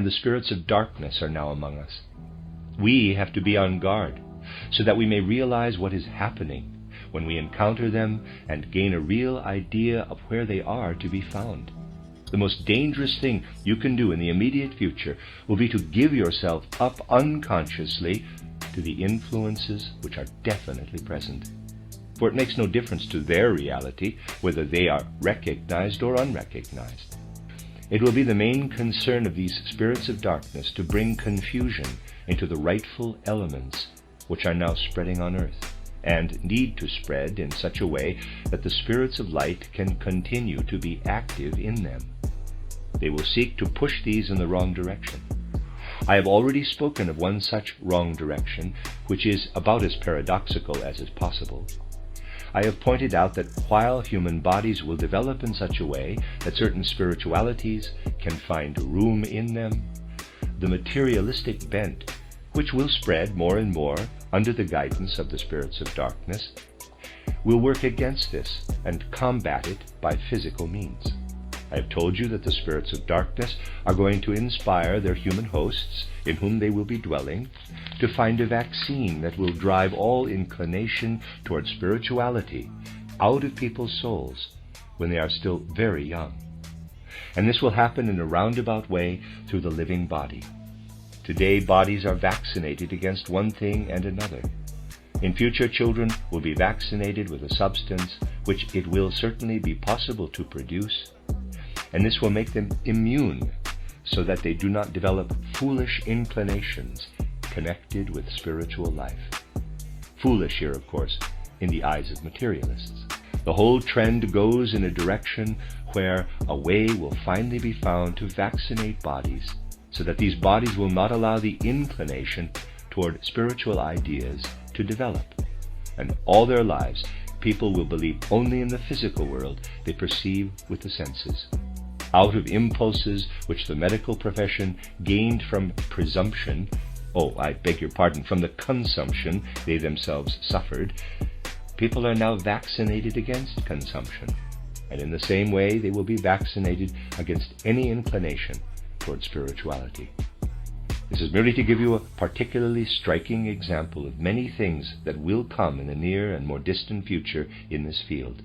the spirits of darkness are now among us. We have to be on guard so that we may realize what is happening when we encounter them and gain a real idea of where they are to be found. The most dangerous thing you can do in the immediate future will be to give yourself up unconsciously to the influences which are definitely present. For it makes no difference to their reality whether they are recognized or unrecognized. It will be the main concern of these spirits of darkness to bring confusion into the rightful elements which are now spreading on earth, and need to spread in such a way that the spirits of light can continue to be active in them. They will seek to push these in the wrong direction. I have already spoken of one such wrong direction, which is about as paradoxical as is possible. I have pointed out that while human bodies will develop in such a way that certain spiritualities can find room in them, the materialistic bent, which will spread more and more under the guidance of the spirits of darkness, will work against this and combat it by physical means. I have told you that the spirits of darkness are going to inspire their human hosts, in whom they will be dwelling, to find a vaccine that will drive all inclination toward spirituality out of people's souls when they are still very young. And this will happen in a roundabout way through the living body. Today, bodies are vaccinated against one thing and another. In future, children will be vaccinated with a substance which it will certainly be possible to produce, and this will make them immune so that they do not develop foolish inclinations connected with spiritual life. Foolish here, of course, in the eyes of materialists. The whole trend goes in a direction where a way will finally be found to vaccinate bodies so that these bodies will not allow the inclination toward spiritual ideas to develop. And all their lives, people will believe only in the physical world they perceive with the senses. Out of impulses which the medical profession gained from presumption, from the consumption they themselves suffered, people are now vaccinated against consumption. And in the same way, they will be vaccinated against any inclination toward spirituality. This is merely to give you a particularly striking example of many things that will come in the near and more distant future in this field.